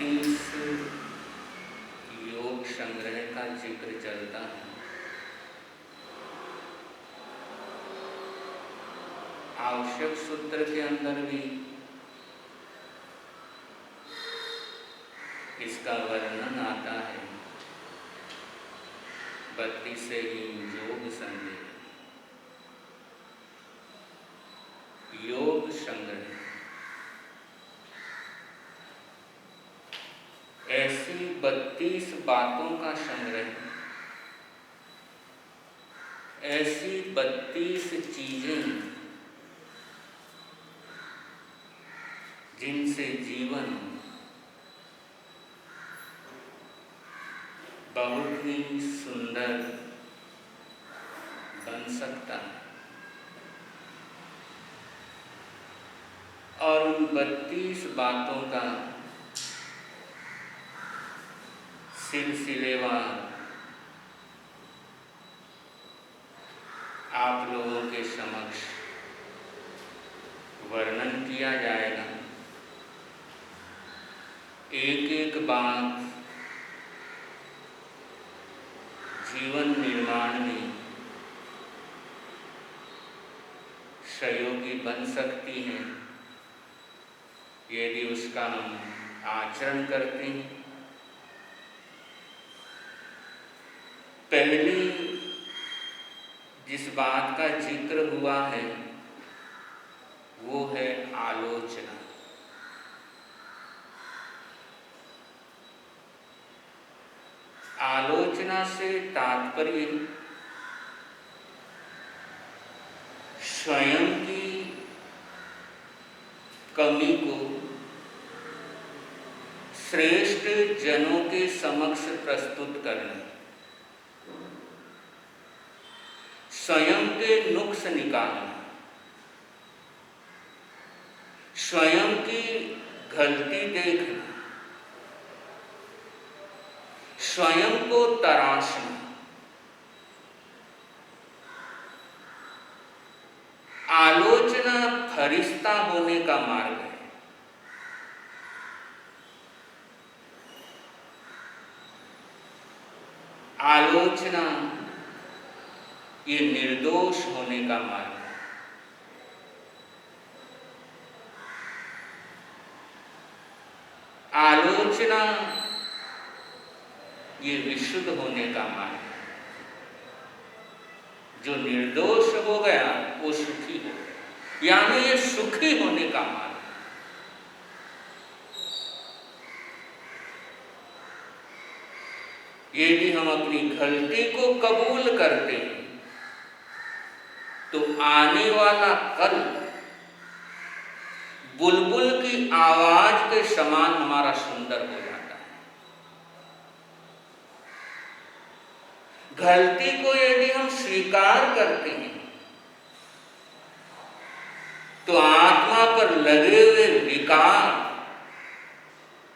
32 योग संग्रह का जिक्र चलता है। आवश्यक सूत्र के अंदर भी इसका वर्णन आता है। 32 योग संग्रह, योग संग्रह ऐसी 32 बातों का संग्रह, ऐसी 32 चीजें जिनसे जीवन बहुत ही सुंदर बन सकता है। और उन 32 बातों का सिलसिलेवार आप लोगों के समक्ष वर्णन किया जाएगा। एक एक बात जीवन निर्माण में सहयोगी बन सकती है यदि उसका हम आचरण करते हैं। पहली जिस बात का जिक्र हुआ है वो है आलोचना। आलोचना से तात्पर्य स्वयं की कमी को श्रेष्ठ जनों के समक्ष प्रस्तुत करना, स्वयं के नुक्स निकालना, स्वयं की गलती देखना, स्वयं को तराशना। आलोचना फरिश्ता होने का मार्ग है। आलोचना ये निर्दोष होने का मार्ग है। आलोचना ये विशुद्ध होने का मार्ग है। जो निर्दोष हो गया वो सुखी हो गया, यानी ये सुखी होने का मार्ग है। यदि हम अपनी गलती को कबूल करते हैं तो आने वाला कल बुलबुल की आवाज के समान हमारा सुंदर हो जाता है। गलती को यदि हम स्वीकार करते हैं तो आत्मा पर लगे हुए विकार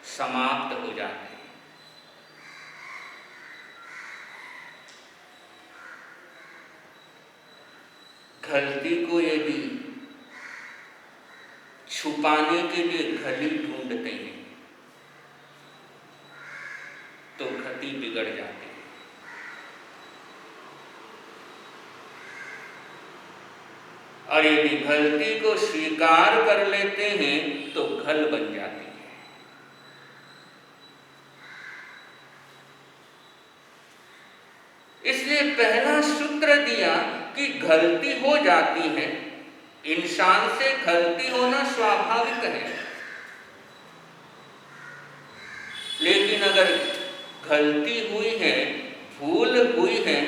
समाप्त हो जाते हैं। गलती को यदि छुपाने के लिए गली ढूंढते हैं तो गति बिगड़ जाती है। और यदि गलती को स्वीकार कर लेते हैं तो घल बन जाती है। इसलिए पहला सूत्र दिया कि गलती हो जाती है, इंसान से गलती होना स्वाभाविक है। लेकिन अगर गलती हुई है, भूल हुई है,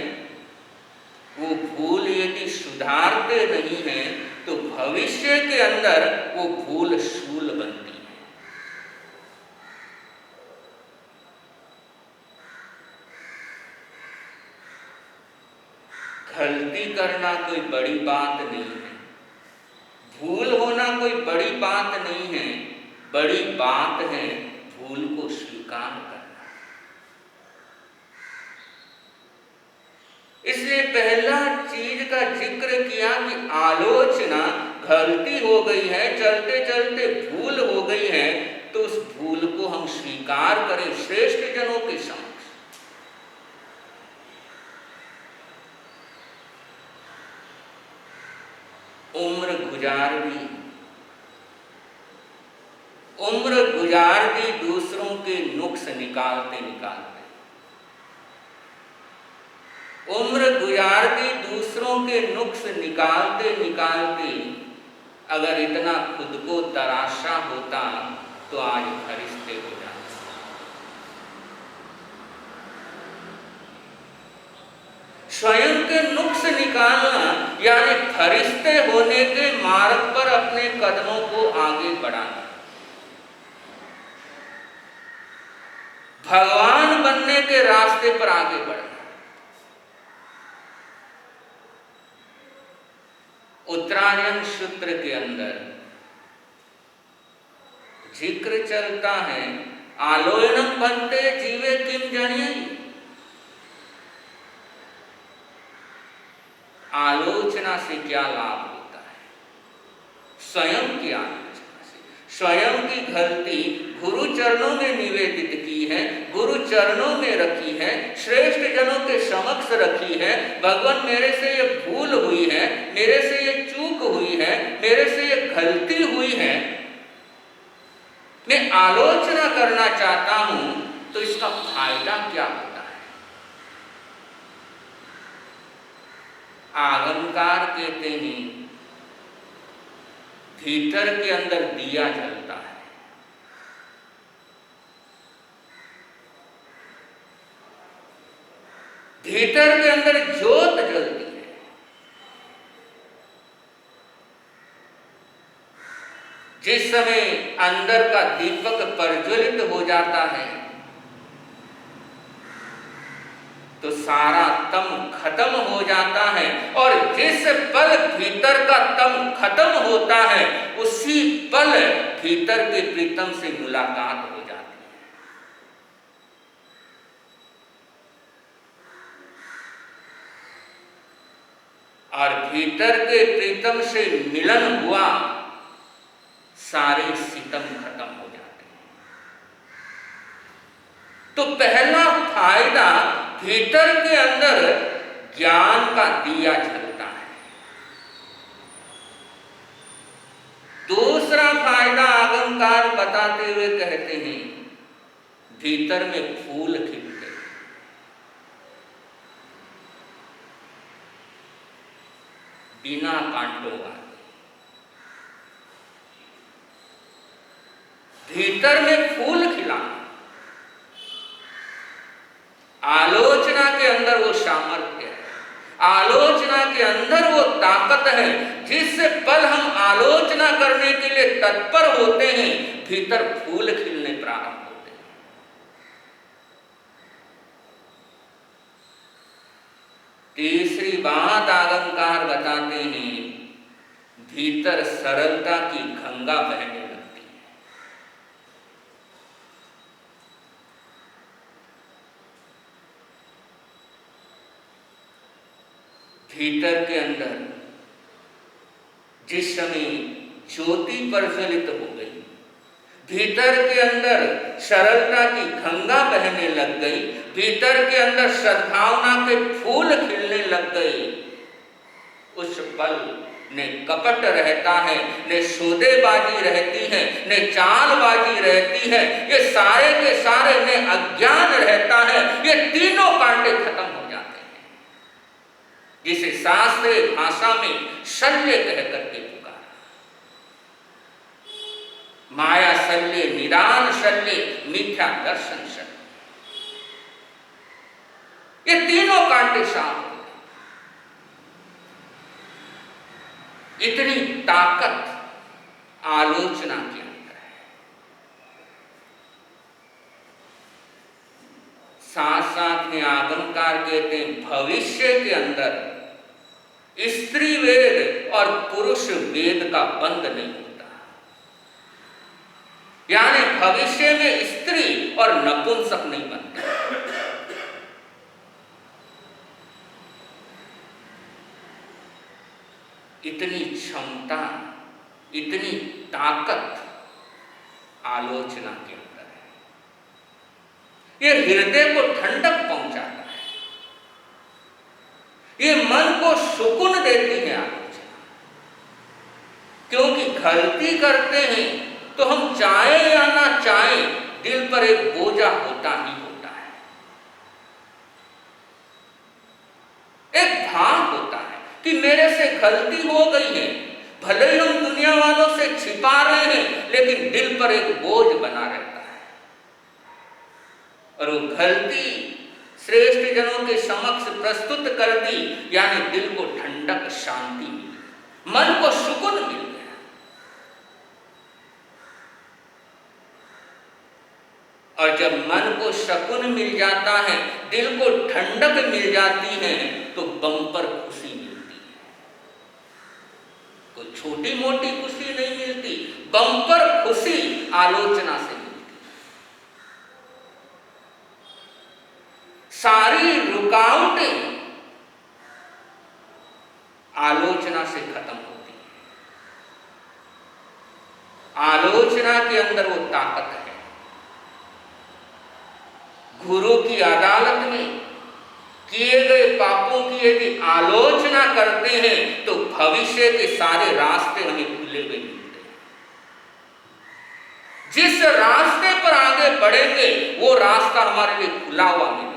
वो भूल यदि सुधारते नहीं हैं तो भविष्य के अंदर वो भूल शूल बनती है। गलती करना कोई बड़ी बात नहीं है, भूल होना कोई बड़ी बात नहीं है। बड़ी बात है भूल को स्वीकार करना। इसलिए पहला चीज का जिक्र किया कि आलोचना, गलती हो गई है, चलते चलते भूल हो गई है तो उस भूल को हम स्वीकार करें श्रेष्ठ जनों के समक्ष। उम्र गुजार दी दूसरों के नुक्स निकालते निकालते। उम्र गुजार दी दूसरों के नुक्स निकालते निकालते। अगर इतना खुद को तराशा होता तो आज फरिश्ते हो जाते। स्वयं के नुक्स निकालना यानी फरिश्ते होने के मार्ग पर अपने कदमों को आगे बढ़ाना। भगवान बनने के रास्ते पर आगे बढ़ना। उत्तरायण सूत्र के अंदर जिक्र चलता है, आलोयनम बनते जीवे किम जनिए। आलोचना से क्या लाभ होता है? स्वयं की आलोचना से, स्वयं की गलती गुरु चरणों में निवेदित की है, गुरु चरणों में रखी है, श्रेष्ठ जनों के समक्ष रखी है। भगवान मेरे से ये भूल हुई है, मेरे से ये चूक हुई है, मेरे से ये गलती हुई है, मैं आलोचना करना चाहता हूं, तो इसका फायदा क्या होता है? आगमकार कहते हैं भीतर के अंदर दिया जलता है। भीतर के अंदर ज्योत जलती है। जिस समय अंदर का दीपक प्रज्वलित हो जाता है तो सारा तम खत्म हो जाता है, और जिस पल भीतर का तम खत्म होता है उसी पल भीतर के प्रीतम से मुलाकात हो जाती है। और भीतर के प्रीतम से मिलन हुआ, सारे सितम खत्म हो जाते हैं। तो पहला फायदा भीतर के अंदर ज्ञान का दिया जलता है। दूसरा फायदा आगमकार बताते हुए कहते हैं भीतर में फूल खिलते, बिना कांटों वाले। भीतर में फूल खिला, आलोचना के अंदर वो सामर्थ्य है, आलोचना के अंदर वो ताकत है। जिस पल हम आलोचना करने के लिए तत्पर होते हैं भीतर फूल खिलने प्रारंभ होते हैं। तीसरी बात आगमकार बताते हैं भीतर सरलता की गंगा बहने लगती है। भीतर के अंदर जिस समय ज्योति प्रज्वलित हो गई, भीतर के अंदर सरलता की गंगा बहने लग गई, भीतर के अंदर सद्भावना के फूल खिलने लग गए, उस पल न कपट रहता है, न सौदेबाजी रहती है, न चालबाजी रहती है, ये सारे के सारे में अज्ञान रहता है। ये तीनों कांटे खत्म हो जाते हैं, जिसे शास्त्रीय भाषा में शल्य कह करके पुकारा। माया शल्य, निदान शल्य, मिथ्या दर्शन शल्य, ये तीनों कांटे साफ हो गए। इतनी ताकत आलोचना के अंदर है। साथ साथ में आगमकार कहते हैं भविष्य के अंदर स्त्री वेद और पुरुष वेद का बंध नहीं होता, यानी भविष्य में स्त्री और नपुंसक नहीं बनते। इतनी क्षमता, इतनी ताकत आलोचना के अंदर है। ये हृदय को ठंडक पहुंचाता है, ये मन को सुकून देती है आलोचना। क्योंकि गलती करते हैं तो हम चाहे या ना चाहे दिल पर एक बोझा होता ही होता है, एक भाव होता है कि मेरे से गलती हो गई है। भले ही हम दुनिया वालों से छिपा रहे हैं, लेकिन दिल पर एक बोझ बना रहता है। और वो गलती श्रेष्ठ जनों के समक्ष प्रस्तुत कर दी, यानी दिल को ठंडक, शांति मिली, मन को सुकून मिल गया। और जब मन को सुकून मिल जाता है, दिल को ठंडक मिल जाती है, तो बम्पर खुशी मिलती है। कोई छोटी मोटी खुशी नहीं मिलती, बम्पर खुशी आलोचना से मिलती है। सारी रुकावटें आलोचना से खत्म होती है। आलोचना के अंदर वो ताकत है। गुरु की अदालत में किए गए पापों की यदि आलोचना करते हैं तो भविष्य के सारे रास्ते हमें खुले हुए मिलते हैं। जिस रास्ते पर आगे बढ़ेंगे वो रास्ता हमारे लिए खुला हुआ मिलेगा।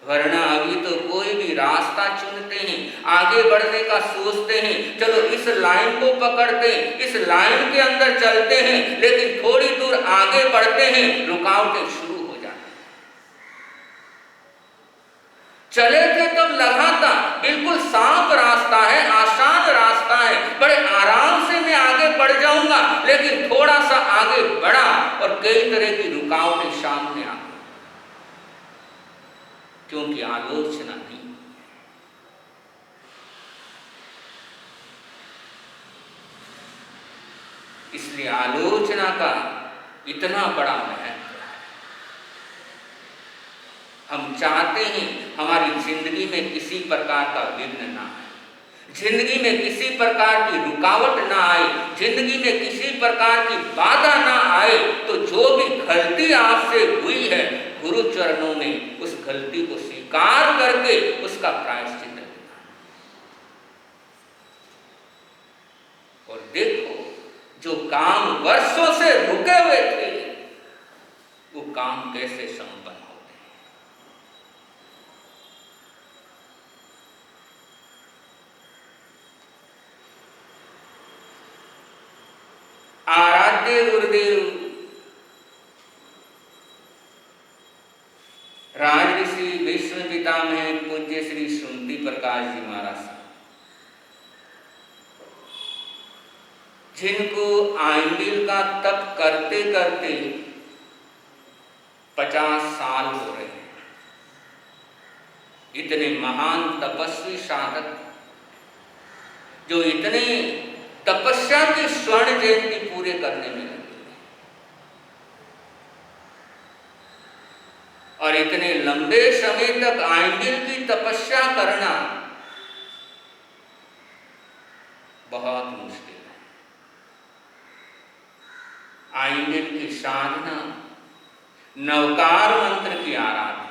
वरना अभी तो कोई भी रास्ता चुनते हैं, आगे बढ़ने का सोचते हैं, चलो इस लाइन को पकड़ते हैं, इस लाइन के अंदर चलते हैं, लेकिन थोड़ी दूर आगे बढ़ते हैं, रुकावटें शुरू हो जाती हैं। चले थे तब लगा था बिल्कुल साफ रास्ता है, आसान रास्ता है, बड़े आराम से मैं आगे बढ़ जाऊंगा, लेकिन थोड़ा सा आगे बढ़ा और कई तरह की रुकावटें सामने आ गई, क्योंकि आलोचना नहीं। इसलिए आलोचना का इतना बड़ा महत्व है। हम चाहते हैं हमारी जिंदगी में किसी प्रकार का विघ्न ना आए, जिंदगी में किसी प्रकार की रुकावट ना आए, जिंदगी में किसी प्रकार की बाधा ना आए। तो जो भी गलती आपसे हुई है, गुरु चरणों में उस गलती को स्वीकार करके उसका प्रायश्चित करना। और देखो, जो काम वर्षों से रुके हुए थे, वो काम कैसे संपन्न होते हैं। आराध्य गुरुदेव राजऋषि विश्व पितामह पूज्य श्री सुमति प्रकाश जी महाराज, जिनको आइंडिल का तप करते करते 50 साल हो रहे हैं, इतने महान तपस्वी साधक जो इतने तपस्या की स्वर्ण जयंती पूरे करने में लगे और इतने लंबे समय तक आइंडिल की तपस्या करना बहुत मुश्किल है। आइंडिल की साधना, नवकार मंत्र की आराधना।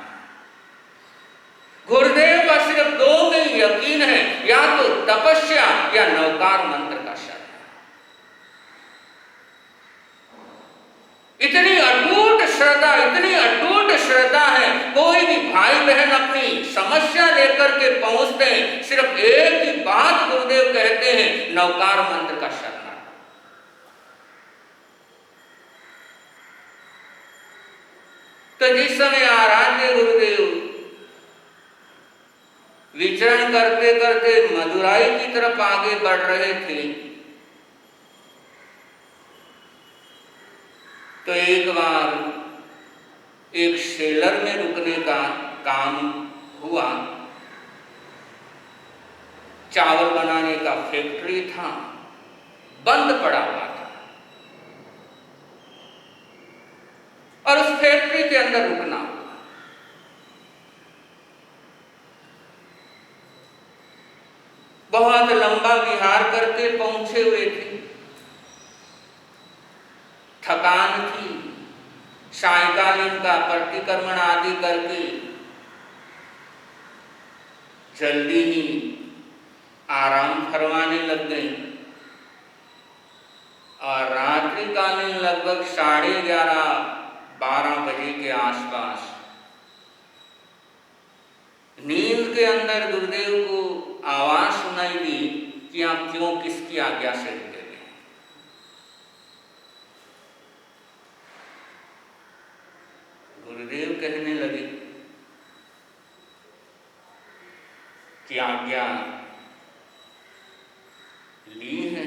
गुरुदेव का सिर्फ 2 में यकीन है, या तो तपस्या या नवकार मंत्र का शरण। इतनी अटूट श्रद्धा, इतनी अटूट श्रद्धा है। कोई भी भाई बहन अपनी समस्या लेकर के पहुंचते हैं, सिर्फ एक ही बात गुरुदेव कहते हैं, नवकार मंत्र का शरण। तो जिस समय आराध्य गुरुदेव विचरण करते करते मदुराई की तरफ आगे बढ़ रहे थे, तो एक बार एक शेलर में रुकने का काम हुआ। चावल बनाने का फैक्ट्री था, बंद पड़ा हुआ था, और उस फैक्ट्री के अंदर रुकना हुआ। बहुत लंबा विहार करके पहुंचे हुए थे। थकान थी, सायंकालीन का प्रतिक्रमण आदि करके जल्दी ही आराम फरमाने लग गई और रात्रिकालीन लगभग 11:30-12 बजे के आसपास नींद के अंदर गुरुदेव को आवाज सुनाई दी कि आप क्यों किसकी आज्ञा से रुके गए। गुरुदेव कहने लगे कि आज्ञा ली है,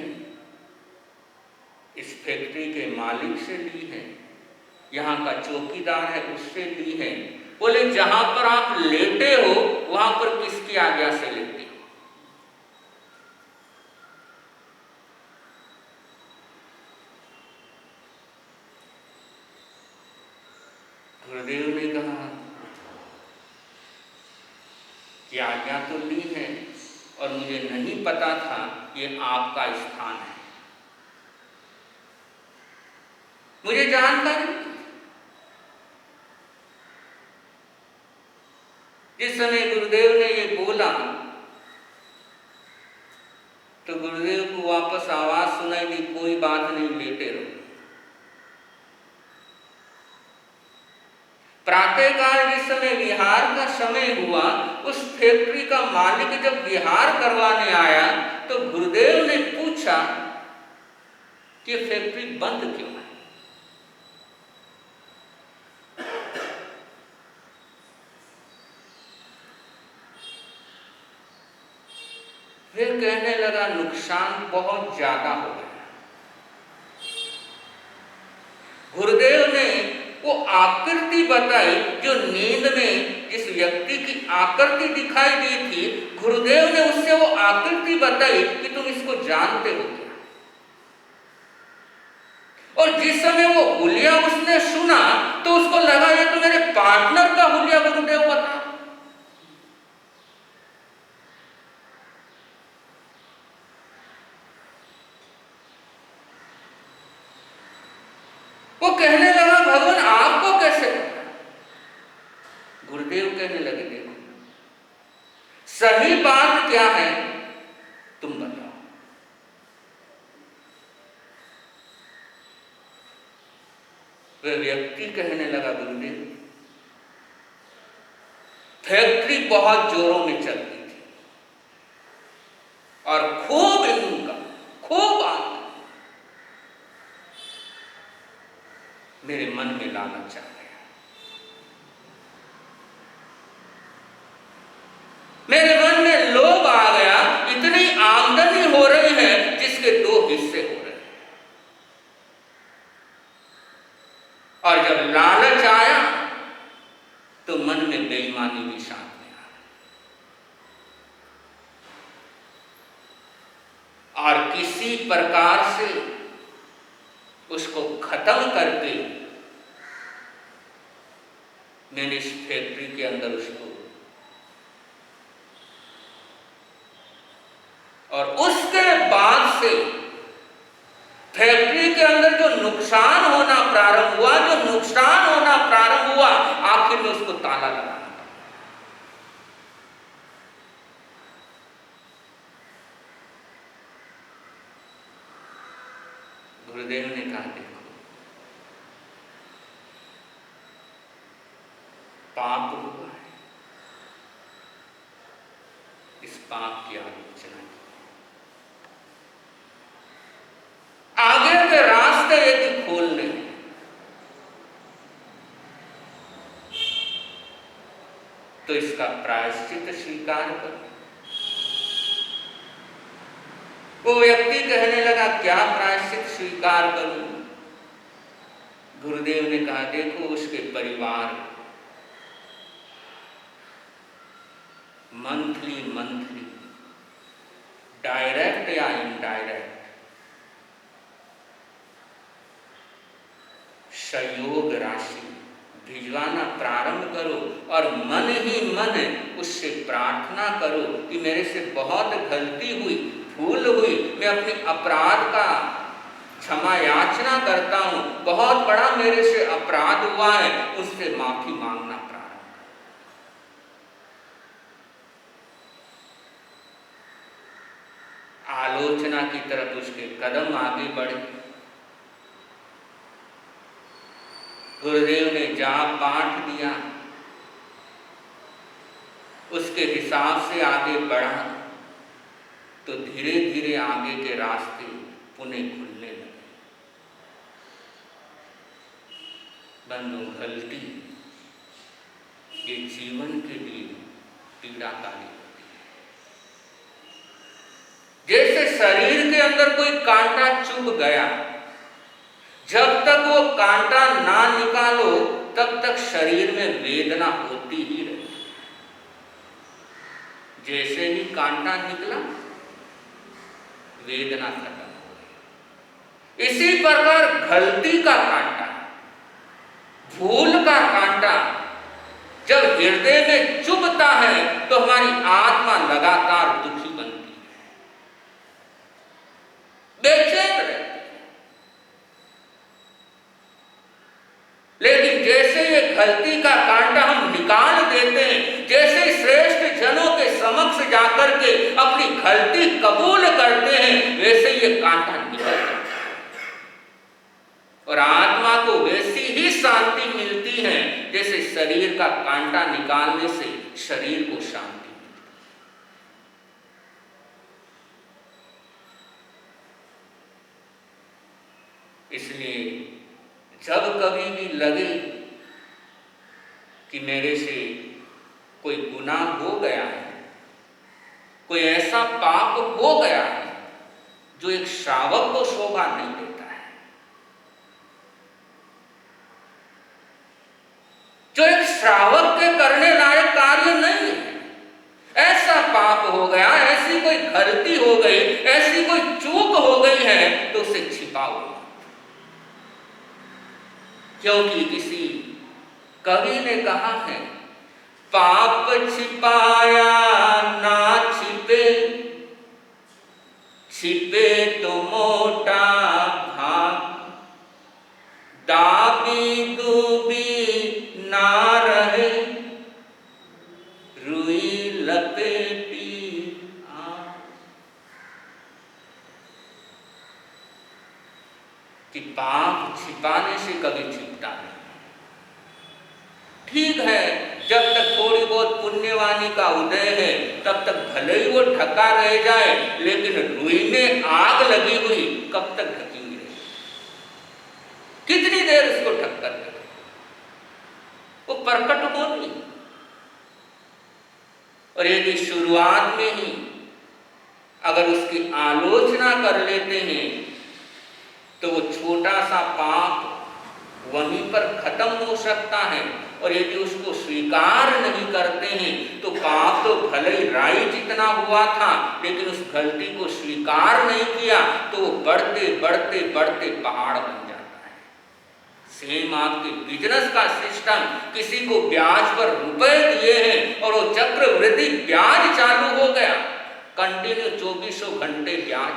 इस फैक्ट्री के मालिक से ली है, यहाँ का चौकीदार है उससे ली है। बोले जहां पर आप लेटे हो वहां पर किसकी आज्ञा से लेटे हो? गुरुदेव ने कहा कि आज्ञा तो ली है और मुझे नहीं पता था ये आपका स्थान है, मुझे जानकारी। जिस समय गुरुदेव ने ये बोला तो गुरुदेव को वापस आवाज सुनाई दी, कोई बात नहीं, लेटे रहो। प्रातःकाल जिस समय विहार का समय हुआ, उस फैक्ट्री का मालिक जब विहार करवाने आया तो गुरुदेव ने पूछा कि फैक्ट्री बंद क्यों है? फिर कहने लगा नुकसान बहुत ज्यादा हो गया। गुरुदेव ने वो आकृति बताई जो नींद में जिस व्यक्ति की आकृति दिखाई दी थी, गुरुदेव ने उससे वो आकृति बताई कि तुम इसको जानते हो क्या? और जिस समय वो हुलिया उसने सुना तो उसको लगा ये तो मेरे पार्टनर का हुलिया गुरुदेव बता। वो कहने लगा भगवान आपको कैसे पता? गुरुदेव कहने लगे देखो सही बात क्या है तुम बताओ। वह व्यक्ति कहने लगा गुरुदेव फैक्ट्री बहुत जोरों में चलती थी और खूब इनकम, खूब आमदनी। मेरे मन में लालच आ गया, मेरे मन में लोभ आ गया, इतनी आमदनी हो रही है जिसके 2 हिस्से हो रहे हैं। और जब लालच आया तो मन में बेईमानी भी साथ में आ गई और किसी प्रकार से उसको खत्म करके मैंने इस फैक्ट्री के अंदर उसको, और उसके बाद से फैक्ट्री के अंदर जो नुकसान होना प्रारंभ हुआ, आखिर में उसको ताला लगाना पड़ा। गुरुदेव ने कहा देखो पाप हुआ है, इस पाप की आलोचना की। आगे के रास्ते यदि खोलने तो इसका प्रायश्चित स्वीकार करो। वो व्यक्ति कहने लगा क्या प्रायश्चित स्वीकार करूं? गुरुदेव ने कहा देखो उसके परिवार मंथली डायरेक्ट या इनडायरेक्ट सहयोग राशि भिजवाना प्रारंभ करो और मन ही मन उससे प्रार्थना करो कि मेरे से बहुत गलती हुई, भूल हुई, मैं अपने अपराध का क्षमा याचना करता हूं, बहुत बड़ा मेरे से अपराध हुआ है, उससे माफी मांगना प्रारंभ कर। आलोचना की तरफ उसके कदम आगे बढ़े। गुरुदेव ने जाप बांट दिया, उसके हिसाब से आगे बढ़ा तो धीरे धीरे आगे के रास्ते पुनः खुलने लगे। बंधु, गलती ये जीवन के लिए पीड़ाकारी होती है। जैसे शरीर के अंदर कोई कांटा चुभ गया, जब तक वो कांटा ना निकालो तब तक शरीर में वेदना होती ही रही। जैसे ही कांटा निकला, वेदना खत्म हो गई। इसी प्रकार गलती का कांटा, भूल का कांटा जब हृदय में चुभता है तो हमारी आत्मा लगातार दुखी बनती है, बेचैन रहती है। लेकिन जैसे ये गलती का कांटा हम निकाल देते हैं, जैसे श्रेष्ठ जनों के समक्ष जाकर के अपनी गलती कबूल करते हैं, वैसे ये कांटा निकल जाता है और आत्मा को वैसी ही शांति मिलती है जैसे शरीर का कांटा निकालने से शरीर को शांति मिलती है। इसलिए जब कभी भी लगे कि मेरे से कोई गुनाह हो गया है, कोई ऐसा पाप हो गया है जो एक श्रावक को शोभा नहीं देता है, जो एक श्रावक के करने लायक कार्य नहीं है, ऐसा पाप हो गया, ऐसी कोई गलती हो गई, ऐसी कोई चूक हो गई है तो उसे छिपाओ। क्योंकि किसी कवि ने कहा है, पाप छिपाया ना छिपे, छिपे तो मोटा भाग, दाबी दूबी ना रहे, रुई लपेटी आग। कि पाप छिपाने से कभी छिपता नहीं। ठीक है, जब तक थोड़ी बहुत पुण्यवानी का उदय है तब तक भले ही वो ढका रह जाए, लेकिन रुई में आग लगी हुई कब तक ढकी हुई रहेगी? कितनी देर उसको ढक कर रखे? वो प्रकट होगी। और यदि शुरुआत में ही अगर उसकी आलोचना कर लेते हैं तो वो छोटा सा पाप वहीं पर खत्म हो सकता है। और यदि उसको स्वीकार नहीं करते हैं तो पाप तो भले ही राई जितना हुआ था, लेकिन उस गलती को स्वीकार नहीं किया तो वो बढ़ते बढ़ते बढ़ते पहाड़ बन जाता है। सेम आपके बिजनेस का सिस्टम, किसी को ब्याज पर रुपए दिए हैं और वो चक्रवृद्धि ब्याज चालू हो गया, कंटिन्यू 24 घंटे ब्याज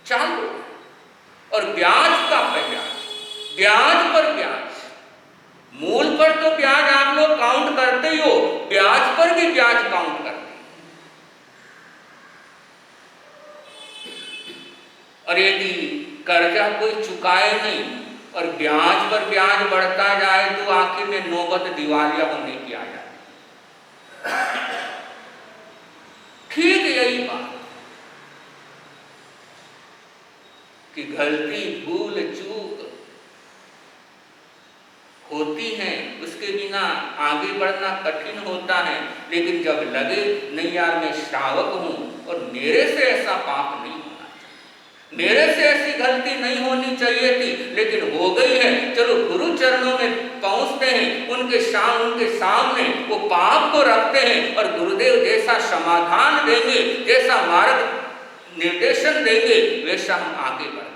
चालू, और ब्याज का ब्याज, ब्याज पर ब्याज, मूल पर तो ब्याज आप लोग काउंट करते ही हो, ब्याज पर भी ब्याज काउंट करते हैं। और यदि कर्जा कोई चुकाए नहीं और ब्याज पर ब्याज बढ़ता जाए तो आखिर में नौबत दिवालिया होने की आ जाती। ठीक यही बात कि गलती, भूल, चूक होती है, उसके बिना आगे बढ़ना कठिन होता है। लेकिन जब लगे नहीं यार मैं श्रावक हूं और मेरे से ऐसा पाप नहीं होना चाहिए, मेरे से ऐसी गलती नहीं होनी चाहिए थी, लेकिन हो गई है, चलो गुरु चरणों में पहुंचते हैं, उनके सामने वो पाप को रखते हैं और गुरुदेव जैसा समाधान देंगे, जैसा मार्ग निर्देशन देंगे, वैसा हम आगे बढ़ते हैं।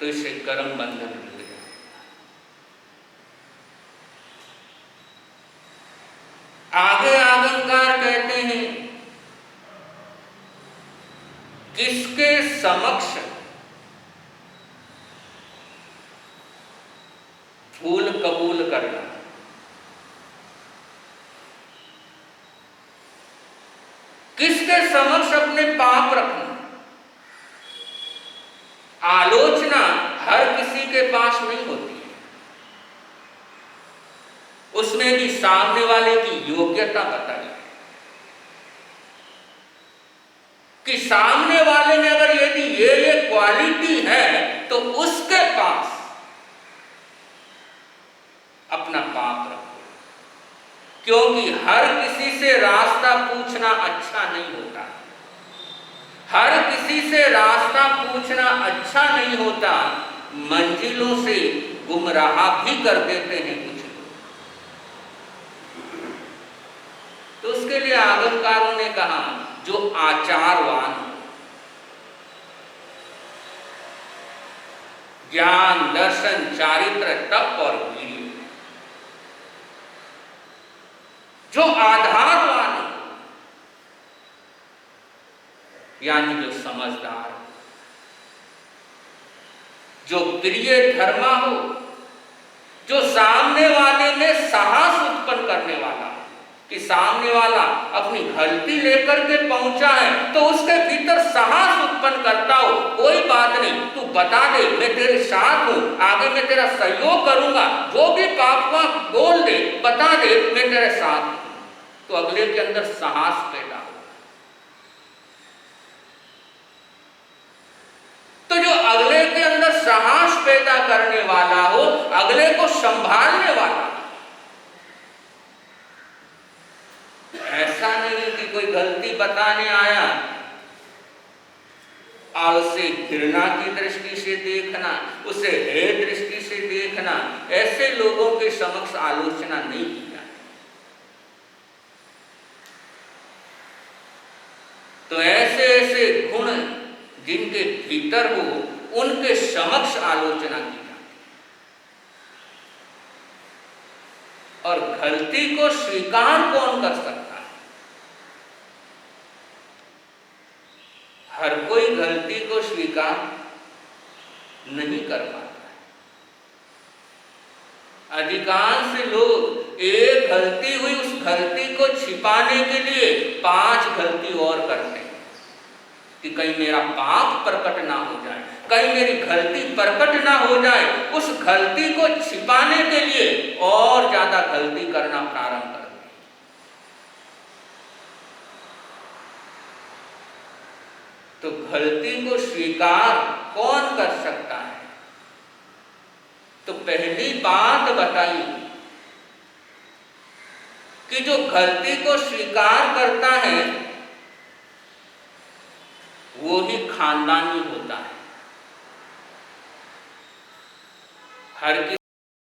तो इससे कर्म बंधन मिल गया। आगे आगंकार कहते हैं किसके समक्ष भूल कबूल करना, किसके समक्ष अपने पाप रखना। आलोचना हर किसी के पास नहीं होती है, उसमें भी सामने वाले की योग्यता बताई है कि सामने वाले में अगर यदि ये क्वालिटी है तो उसके पास अपना पाप रखो, क्योंकि हर किसी से रास्ता पूछना अच्छा नहीं होता, हर किसी से रास्ता पूछना अच्छा नहीं होता, मंजिलों से गुमराह भी कर देते हैं कुछ लोग। तो उसके लिए आगमकारों ने कहा जो आचारवान हो, ज्ञान दर्शन चारित्र तप और वीर्य, जो आधारवान हो, यानी जो समझदार, जो प्रिय धर्मा हो, जो सामने वाले में साहस उत्पन्न करने वाला, कि सामने वाला अपनी गलती लेकर के पहुंचा है तो उसके भीतर साहस उत्पन्न करता हो, कोई बात नहीं, तू बता दे, मैं तेरे साथ हूं, आगे मैं तेरा सहयोग करूंगा, जो भी पाप हुआ बोल दे, बता दे, मैं तेरे साथ हूं। तो अगले के अंदर साहस पैदा हो। तो जो अगले के अंदर साहस पैदा करने वाला हो, अगले को संभालने वाला, ऐसा नहीं कि कोई गलती बताने आया और उसे घृणा की दृष्टि से देखना, उसे हे दृष्टि से देखना, ऐसे लोगों के समक्ष आलोचना नहीं की जाती। तो ऐसे ऐसे गुण जिनके भीतर हो उनके समक्ष आलोचना की जाती। और गलती को स्वीकार कौन कर सकता है? हर कोई गलती को स्वीकार नहीं कर पाता है। अधिकांश लोग एक गलती हुई, उस गलती को छिपाने के लिए 5 गलती और करते हैं कि कहीं मेरा पाप प्रकट ना हो जाए, कहीं मेरी गलती प्रकट ना हो जाए। उस गलती को छिपाने के लिए और ज्यादा गलती करना प्रारंभ कर। तो गलती को स्वीकार कौन कर सकता है? तो पहली बात बताई कि जो गलती को स्वीकार करता है वो ही खानदानी होता है। हर